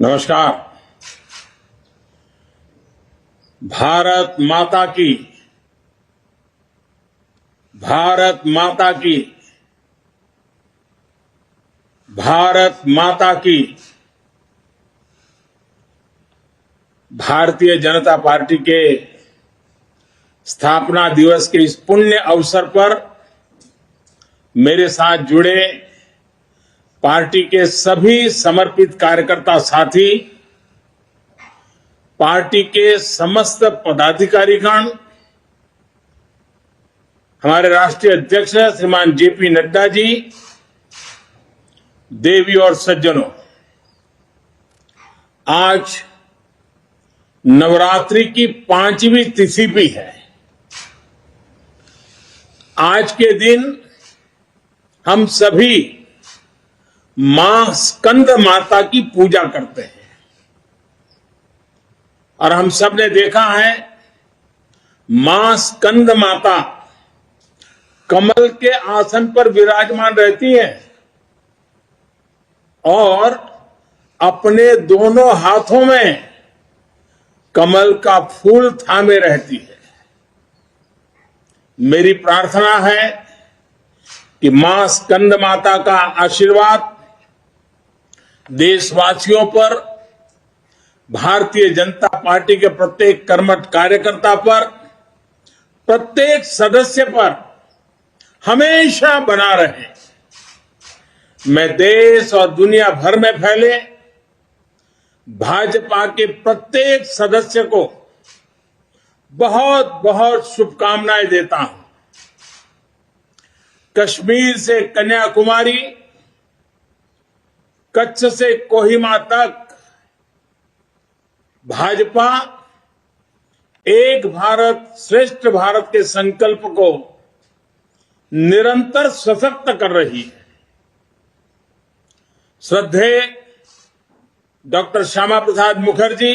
नमस्कार। भारत माता की, भारत माता की, भारत माता की। भारतीय जनता पार्टी के स्थापना दिवस के इस पुण्य अवसर पर मेरे साथ जुड़े पार्टी के सभी समर्पित कार्यकर्ता साथी, पार्टी के समस्त पदाधिकारीगण, हमारे राष्ट्रीय अध्यक्ष श्रीमान जेपी नड्डा जी, देवी और सज्जनों, आज नवरात्रि की 5वीं तिथि भी है। आज के दिन हम सभी मां स्कंद माता की पूजा करते हैं और हम सब ने देखा है मां स्कंद माता कमल के आसन पर विराजमान रहती हैं और अपने दोनों हाथों में कमल का फूल थामे रहती है। मेरी प्रार्थना है कि मां स्कंद माता का आशीर्वाद देशवासियों पर, भारतीय जनता पार्टी के प्रत्येक कर्मठ कार्यकर्ता पर, प्रत्येक सदस्य पर हमेशा बना रहे। मैं देश और दुनिया भर में फैले भाजपा के प्रत्येक सदस्य को बहुत बहुत शुभकामनाएं देता हूं। कश्मीर से कन्याकुमारी, कच्छ से कोहिमा तक भाजपा एक भारत श्रेष्ठ भारत के संकल्प को निरंतर सशक्त कर रही है। श्रद्धेय डॉक्टर श्यामा प्रसाद मुखर्जी,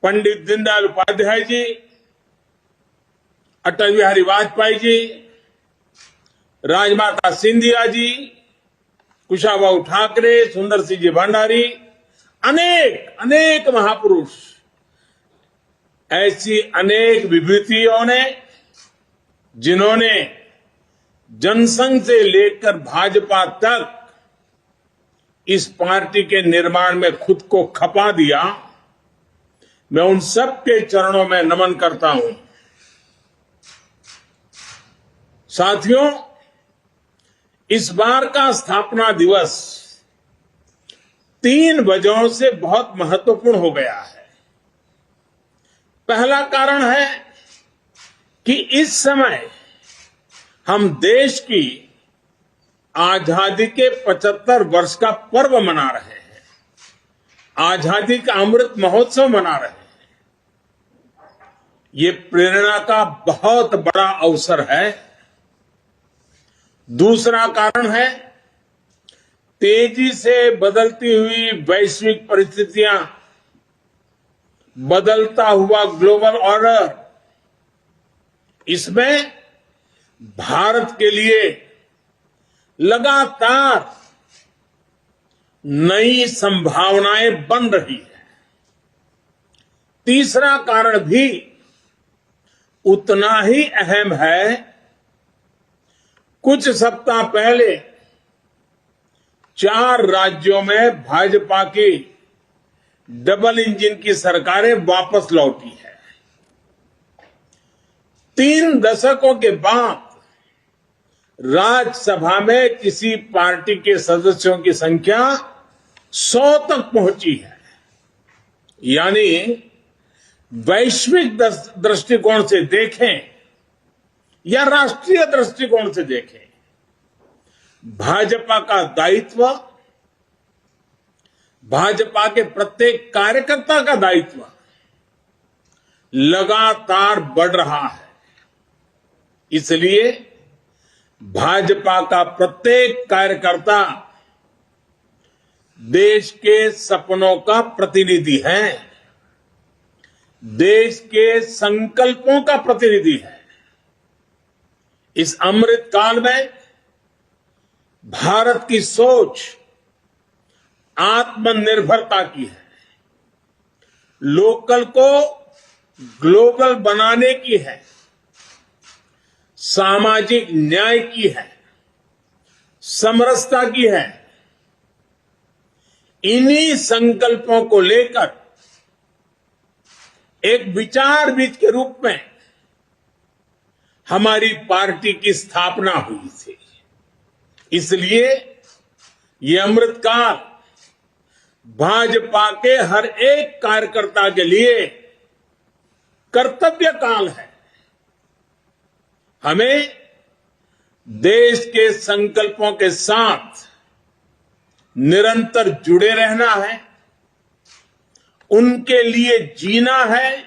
पंडित दीनदयाल उपाध्याय जी, अटल बिहारी वाजपेयी जी, राजमाता सिंधिया जी, कुशाभाऊ ठाकरे, सुंदर सिंह जी भंडारी, अनेक अनेक महापुरुष, ऐसी अनेक विभूतियों ने जिन्होंने जनसंघ से लेकर भाजपा तक इस पार्टी के निर्माण में खुद को खपा दिया, मैं उन सब के चरणों में नमन करता हूं। साथियों, इस बार का स्थापना दिवस 3 वजहों से बहुत महत्वपूर्ण हो गया है। पहला कारण है कि इस समय हम देश की आजादी के 75 वर्ष का पर्व मना रहे हैं, आजादी का अमृत महोत्सव मना रहे हैं। ये प्रेरणा का बहुत बड़ा अवसर है। दूसरा कारण है तेजी से बदलती हुई वैश्विक परिस्थितियां, बदलता हुआ ग्लोबल ऑर्डर। इसमें भारत के लिए लगातार नई संभावनाएं बन रही है। तीसरा कारण भी उतना ही अहम है। कुछ सप्ताह पहले 4 राज्यों में भाजपा की डबल इंजन की सरकारें वापस लौटी है। 3 दशकों के बाद राज्यसभा में किसी पार्टी के सदस्यों की संख्या 100 तक पहुंची है। यानी वैश्विक दृष्टिकोण से देखें या राष्ट्रीय दृष्टिकोण से देखें, भाजपा का दायित्व, भाजपा के प्रत्येक कार्यकर्ता का दायित्व लगातार बढ़ रहा है। इसलिए भाजपा का प्रत्येक कार्यकर्ता देश के सपनों का प्रतिनिधि है, देश के संकल्पों का प्रतिनिधि है। इस अमृत काल में भारत की सोच आत्मनिर्भरता की है, लोकल को ग्लोबल बनाने की है, सामाजिक न्याय की है, समरसता की है। इन्हीं संकल्पों को लेकर एक विचार बीज के रूप में हमारी पार्टी की स्थापना हुई थी। इसलिए ये अमृतकाल भाजपा के हर एक कार्यकर्ता के लिए कर्तव्य काल है। हमें देश के संकल्पों के साथ निरंतर जुड़े रहना है, उनके लिए जीना है,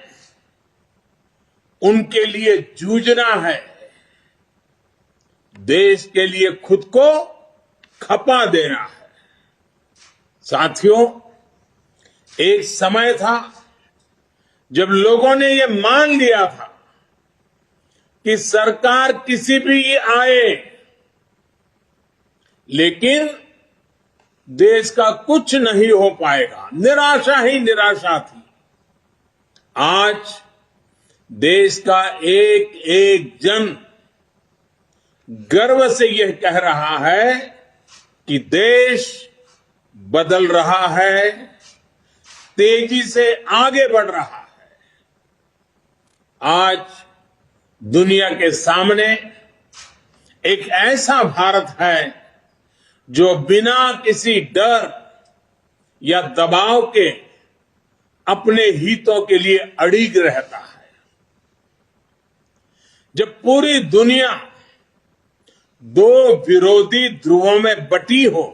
उनके लिए जूझना है, देश के लिए खुद को खपा देना है। साथियों, एक समय था जब लोगों ने यह मान लिया था कि सरकार किसी भी आए, लेकिन देश का कुछ नहीं हो पाएगा, निराशा ही निराशा थी। आज देश का एक एक जन गर्व से यह कह रहा है कि देश बदल रहा है, तेजी से आगे बढ़ रहा है। आज दुनिया के सामने एक ऐसा भारत है जो बिना किसी डर या दबाव के अपने हितों के लिए अड़िग रहता है। जब पूरी दुनिया दो विरोधी ध्रुवों में बटी हो,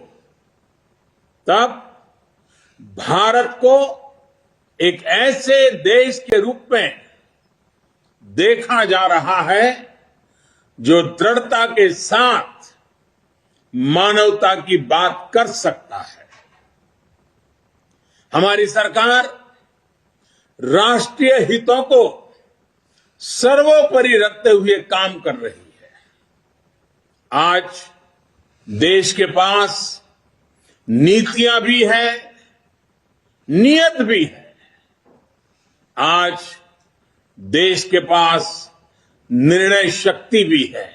तब भारत को एक ऐसे देश के रूप में देखा जा रहा है जो दृढ़ता के साथ मानवता की बात कर सकता है। हमारी सरकार राष्ट्रीय हितों को सर्वोपरि रखते हुए काम कर रही है। आज देश के पास नीतियां भी है, नियत भी है। आज देश के पास निर्णय शक्ति भी है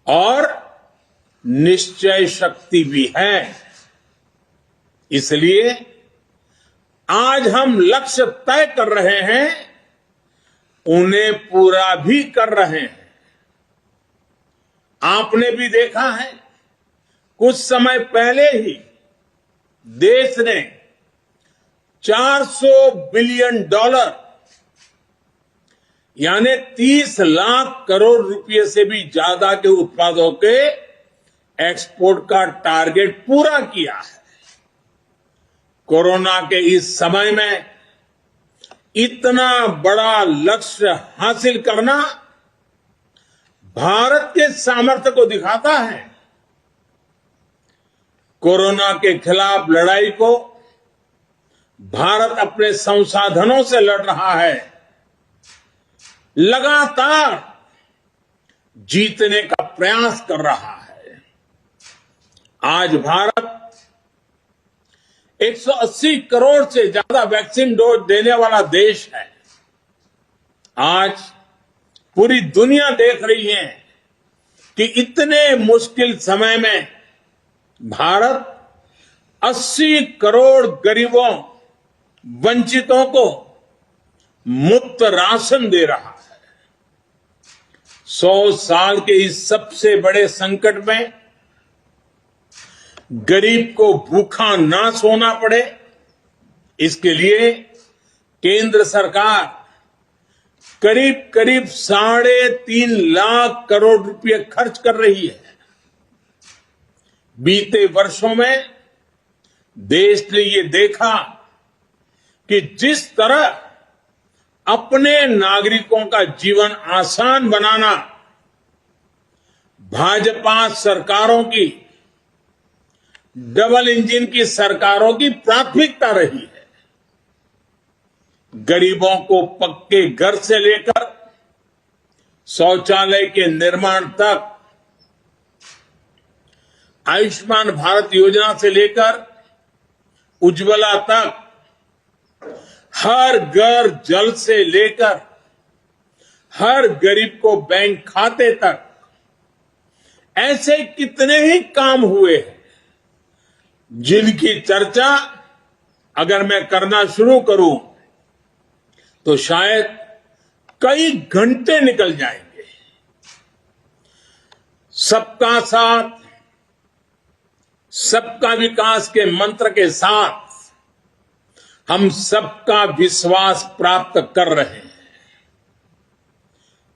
और निश्चय शक्ति भी है। इसलिए आज हम लक्ष्य तय कर रहे हैं, उन्हें पूरा भी कर रहे हैं। आपने भी देखा है, कुछ समय पहले ही देश ने $400 बिलियन यानी 30 लाख करोड़ रुपए से भी ज्यादा के उत्पादों के एक्सपोर्ट का टारगेट पूरा किया है। कोरोना के इस समय में इतना बड़ा लक्ष्य हासिल करना भारत के सामर्थ्य को दिखाता है। कोरोना के खिलाफ लड़ाई को भारत अपने संसाधनों से लड़ रहा है, लगातार जीतने का प्रयास कर रहा है। आज भारत 180 करोड़ से ज्यादा वैक्सीन डोज देने वाला देश है। आज पूरी दुनिया देख रही है कि इतने मुश्किल समय में भारत 80 करोड़ गरीबों, वंचितों को मुफ्त राशन दे रहा है। 100 साल के इस सबसे बड़े संकट में गरीब को भूखा ना सोना पड़े, इसके लिए केंद्र सरकार करीब करीब 3.5 लाख करोड़ रुपए खर्च कर रही है। बीते वर्षों में देश ने ये देखा कि जिस तरह अपने नागरिकों का जीवन आसान बनाना भाजपा सरकारों की, डबल इंजन की सरकारों की प्राथमिकता रही है। गरीबों को पक्के घर से लेकर शौचालय के निर्माण तक, आयुष्मान भारत योजना से लेकर उज्ज्वला तक, हर घर जल से लेकर हर गरीब को बैंक खाते तक, ऐसे कितने ही काम हुए हैं जिनकी चर्चा अगर मैं करना शुरू करूं तो शायद कई घंटे निकल जाएंगे। सबका साथ, सबका विकास के मंत्र के साथ हम सबका विश्वास प्राप्त कर रहे हैं।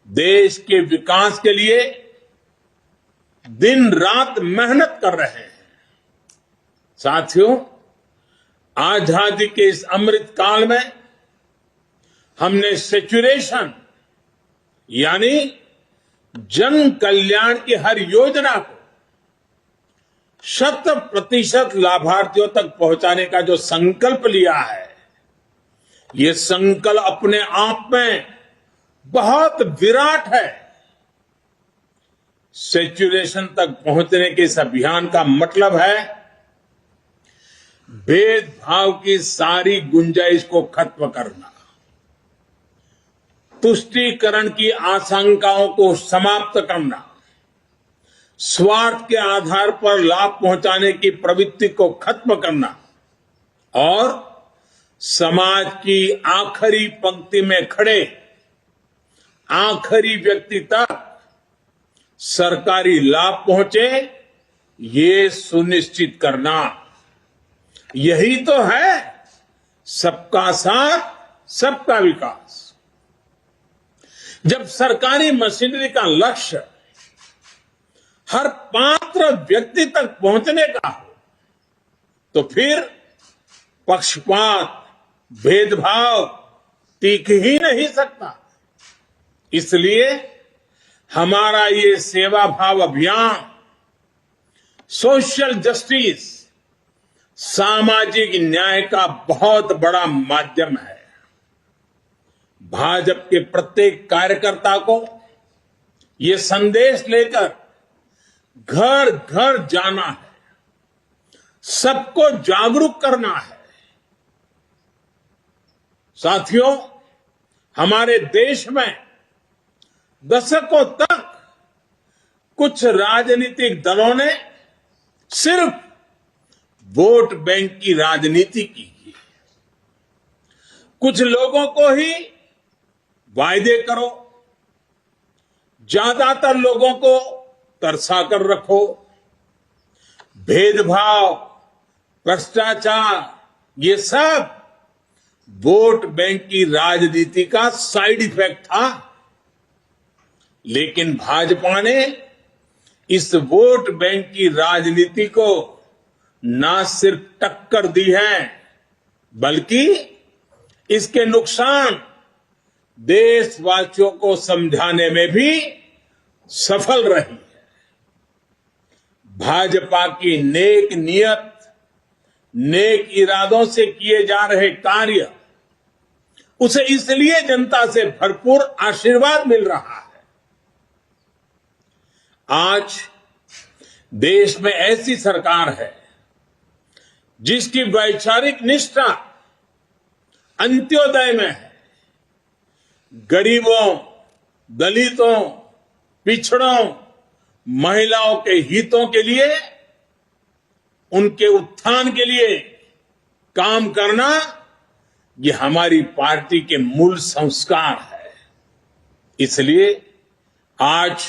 देश के विकास के लिए दिन रात मेहनत कर रहे हैं। साथियों, आजादी के इस अमृत काल में हमने सेचुरेशन यानी जन कल्याण की हर योजना को 100% लाभार्थियों तक पहुंचाने का जो संकल्प लिया है, ये संकल्प अपने आप में बहुत विराट है। सेचुरेशन तक पहुंचने के इस अभियान का मतलब है भेदभाव की सारी गुंजाइश को खत्म करना, तुष्टीकरण की आशंकाओं को समाप्त करना, स्वार्थ के आधार पर लाभ पहुंचाने की प्रवृत्ति को खत्म करना और समाज की आखिरी पंक्ति में खड़े आखिरी व्यक्ति तक सरकारी लाभ पहुंचे, ये सुनिश्चित करना। यही तो है सबका साथ, सबका विकास। जब सरकारी मशीनरी का लक्ष्य हर पात्र व्यक्ति तक पहुंचने का हो, तो फिर पक्षपात, भेदभाव टिक ही नहीं सकता। इसलिए हमारा ये सेवा भाव अभियान सोशल जस्टिस, सामाजिक न्याय का बहुत बड़ा माध्यम है। भाजपा के प्रत्येक कार्यकर्ता को ये संदेश लेकर घर घर जाना है, सबको जागरूक करना है। साथियों, हमारे देश में दशकों तक कुछ राजनीतिक दलों ने सिर्फ वोट बैंक की राजनीति की। कुछ लोगों को ही वायदे करो, ज्यादातर लोगों को तरसा कर रखो। भेदभाव, भ्रष्टाचार, ये सब वोट बैंक की राजनीति का साइड इफेक्ट था। लेकिन भाजपा ने इस वोट बैंक की राजनीति को न सिर्फ टक्कर दी है, बल्कि इसके नुकसान देशवासियों को समझाने में भी सफल रही है। भाजपा की नेक नियत, नेक इरादों से किए जा रहे कार्य, उसे इसलिए जनता से भरपूर आशीर्वाद मिल रहा है। आज देश में ऐसी सरकार है जिसकी वैचारिक निष्ठा अंत्योदय में है। गरीबों, दलितों, पिछड़ों, महिलाओं के हितों के लिए, उनके उत्थान के लिए काम करना, ये हमारी पार्टी के मूल संस्कार है। इसलिए आज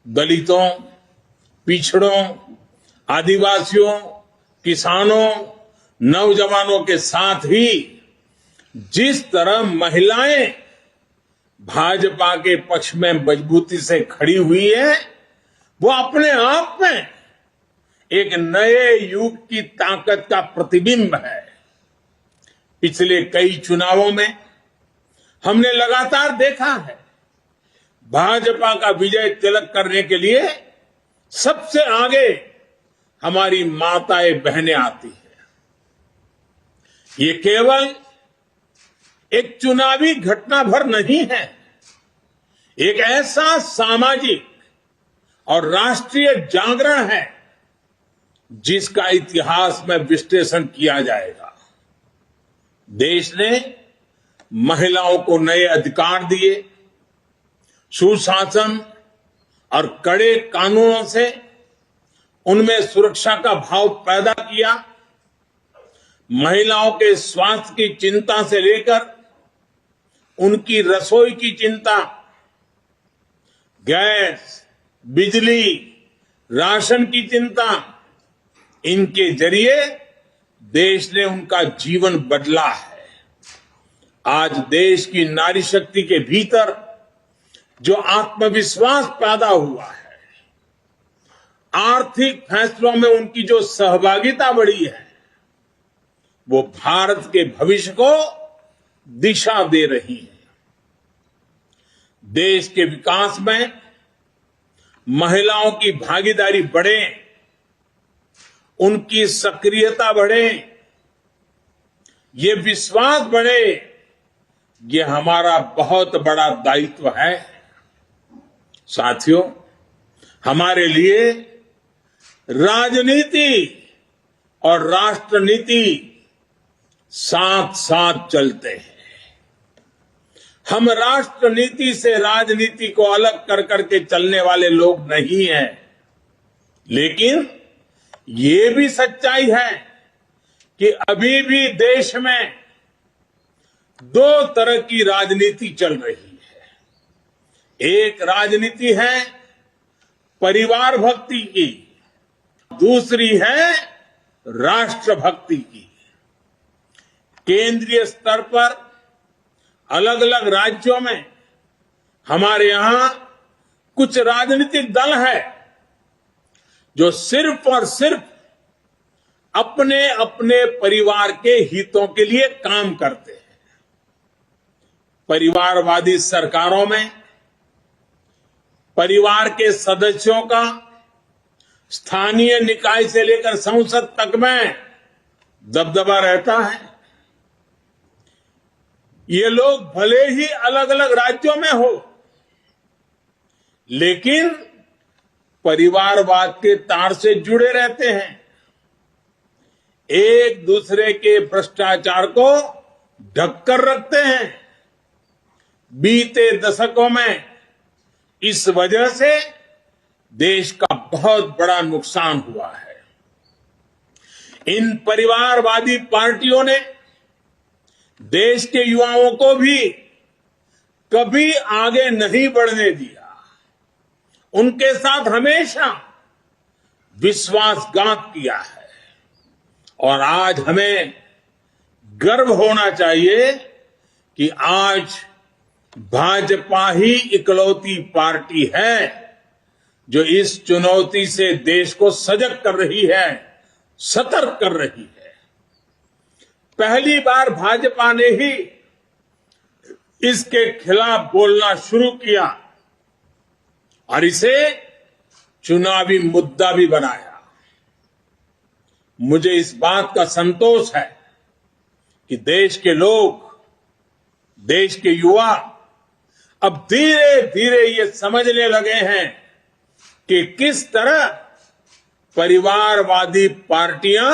दलितों, पिछड़ों, आदिवासियों, किसानों, नौजवानों के साथ ही जिस तरह महिलाएं भाजपा के पक्ष में मजबूती से खड़ी हुई है, वो अपने आप में एक नए युग की ताकत का प्रतिबिंब है। पिछले कई चुनावों में हमने लगातार देखा है, भाजपा का विजय तिलक करने के लिए सबसे आगे हमारी माताएं बहनें आती हैं। ये केवल एक चुनावी घटना भर नहीं है, एक ऐसा सामाजिक और राष्ट्रीय जागरण है जिसका इतिहास में विश्लेषण किया जाएगा। देश ने महिलाओं को नए अधिकार दिए, सुशासन और कड़े कानूनों से उनमें सुरक्षा का भाव पैदा किया। महिलाओं के स्वास्थ्य की चिंता से लेकर उनकी रसोई की चिंता, गैस, बिजली, राशन की चिंता, इनके जरिए देश ने उनका जीवन बदला है। आज देश की नारी शक्ति के भीतर जो आत्मविश्वास पैदा हुआ है, आर्थिक फैसलों में उनकी जो सहभागिता बढ़ी है, वो भारत के भविष्य को दिशा दे रही है। देश के विकास में महिलाओं की भागीदारी बढ़े, उनकी सक्रियता बढ़े, ये विश्वास बढ़े, ये हमारा बहुत बड़ा दायित्व है। साथियों, हमारे लिए राजनीति और राष्ट्रनीति साथ साथ चलते हैं। हम राष्ट्रनीति से राजनीति को अलग कर करके चलने वाले लोग नहीं हैं, लेकिन ये भी सच्चाई है कि अभी भी देश में दो तरह की राजनीति चल रही है। एक राजनीति है परिवार भक्ति की, दूसरी है राष्ट्र भक्ति की। केंद्रीय स्तर पर अलग अलग राज्यों में हमारे यहां कुछ राजनीतिक दल है जो सिर्फ और सिर्फ अपने अपने परिवार के हितों के लिए काम करते हैं। परिवारवादी सरकारों में परिवार के सदस्यों का स्थानीय निकाय से लेकर संसद तक में दबदबा रहता है। ये लोग भले ही अलग अलग राज्यों में हो, लेकिन परिवारवाद के तार से जुड़े रहते हैं। एक दूसरे के भ्रष्टाचार को ढककर रखते हैं। बीते दशकों में इस वजह से देश का बहुत बड़ा नुकसान हुआ है। इन परिवारवादी पार्टियों ने देश के युवाओं को भी कभी आगे नहीं बढ़ने दिया। उनके साथ हमेशा विश्वासघात किया है। और आज हमें गर्व होना चाहिए कि आज भाजपा ही इकलौती पार्टी है जो इस चुनौती से देश को सजग कर रही है, सतर्क कर रही है। पहली बार भाजपा ने ही इसके खिलाफ बोलना शुरू किया और इसे चुनावी मुद्दा भी बनाया। मुझे इस बात का संतोष है कि देश के लोग, देश के युवा अब धीरे धीरे ये समझने लगे हैं कि किस तरह परिवारवादी पार्टियां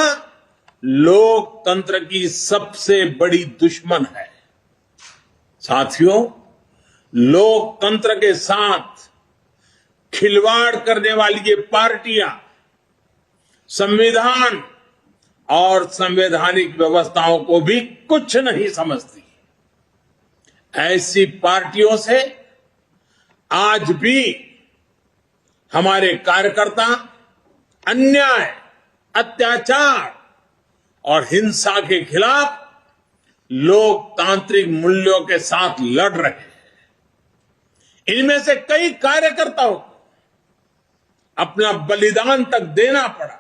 लोकतंत्र की सबसे बड़ी दुश्मन है। साथियों, लोकतंत्र के साथ खिलवाड़ करने वाली ये पार्टियां संविधान और संवैधानिक व्यवस्थाओं को भी कुछ नहीं समझती। ऐसी पार्टियों से आज भी हमारे कार्यकर्ता अन्याय, अत्याचार और हिंसा के खिलाफ लोकतांत्रिक मूल्यों के साथ लड़ रहे हैं। इनमें से कई कार्यकर्ताओं को अपना बलिदान तक देना पड़ा है।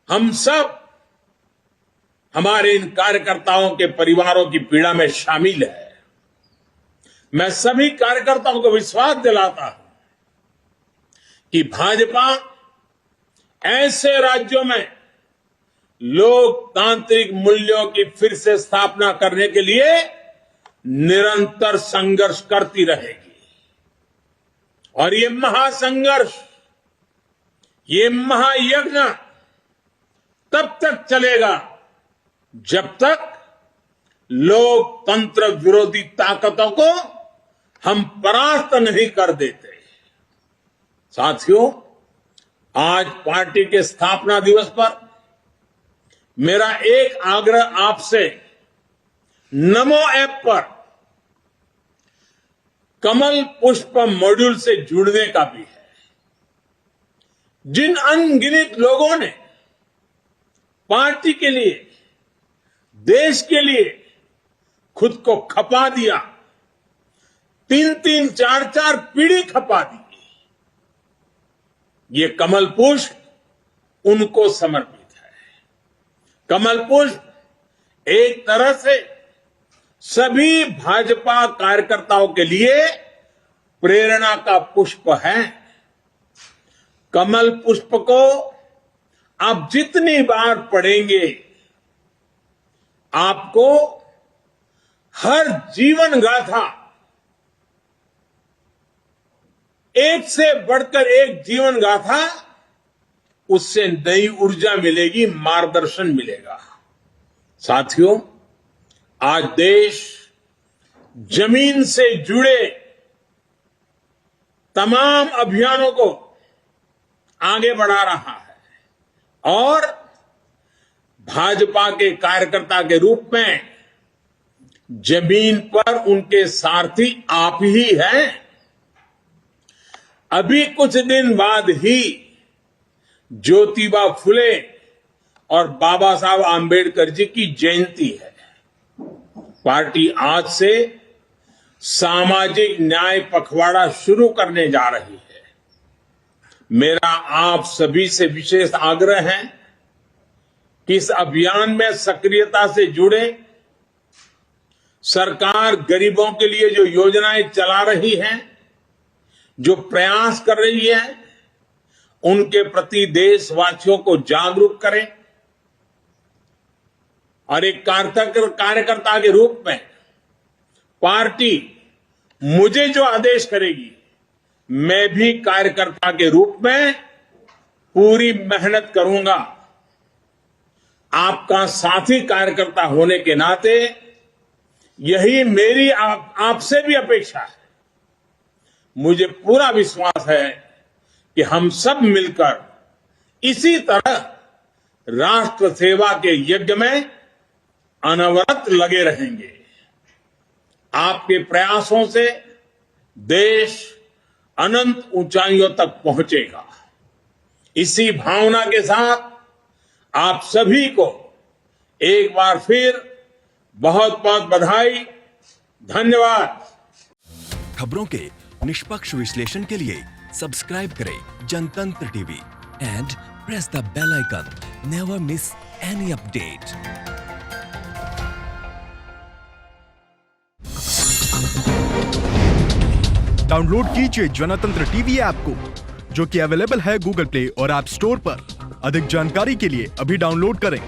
हम सब हमारे इन कार्यकर्ताओं के परिवारों की पीड़ा में शामिल है। मैं सभी कार्यकर्ताओं को विश्वास दिलाता हूं कि भाजपा ऐसे राज्यों में लोकतांत्रिक मूल्यों की फिर से स्थापना करने के लिए निरंतर संघर्ष करती रहेगी। और ये महासंघर्ष ये महायज्ञ तब तक चलेगा जब तक लोकतंत्र विरोधी ताकतों को हम परास्त नहीं कर देते। साथियों, आज पार्टी के स्थापना दिवस पर मेरा एक आग्रह आपसे नमो ऐप पर कमल पुष्प मॉड्यूल से जुड़ने का भी है। जिन अनगिनत लोगों ने पार्टी के लिए, देश के लिए खुद को खपा दिया, 3-3, 4-4 पीढ़ी खपा दी, ये कमल पुष्प उनको समर्पित है। कमल पुष्प एक तरह से सभी भाजपा कार्यकर्ताओं के लिए प्रेरणा का पुष्प है। कमल पुष्प को आप जितनी बार पढ़ेंगे, आपको हर जीवन गाथा, एक से बढ़कर एक जीवन गाथा, उससे नई ऊर्जा मिलेगी, मार्गदर्शन मिलेगा। साथियों, आज देश जमीन से जुड़े तमाम अभियानों को आगे बढ़ा रहा है और भाजपा के कार्यकर्ता के रूप में जमीन पर उनके सारथी आप ही हैं। अभी कुछ दिन बाद ही ज्योतिबा फुले और बाबा साहब आंबेडकर जी की जयंती है। पार्टी आज से सामाजिक न्याय पखवाड़ा शुरू करने जा रही है। मेरा आप सभी से विशेष आग्रह है कि इस अभियान में सक्रियता से जुड़े। सरकार गरीबों के लिए जो योजनाएं चला रही है, जो प्रयास कर रही है, उनके प्रति देशवासियों को जागरूक करें और एक कार्यकर्ता के रूप में पार्टी मुझे जो आदेश करेगी, मैं भी कार्यकर्ता के रूप में पूरी मेहनत करूंगा। आपका साथी कार्यकर्ता होने के नाते यही मेरी आपसे भी अपेक्षा है। मुझे पूरा विश्वास है कि हम सब मिलकर इसी तरह राष्ट्र सेवा के यज्ञ में अनवरत लगे रहेंगे। आपके प्रयासों से देश अनंत ऊंचाइयों तक पहुंचेगा। इसी भावना के साथ आप सभी को एक बार फिर बहुत बहुत बधाई, धन्यवाद। खबरों के निष्पक्ष विश्लेषण के लिए सब्सक्राइब करें Jantantra TV and press the bell icon. Never miss any update. Download कीजिए जनतंत्र टीवी ऐप को, जो कि अवेलेबल है गूगल प्ले और ऐप स्टोर पर। अधिक जानकारी के लिए अभी डाउनलोड करें।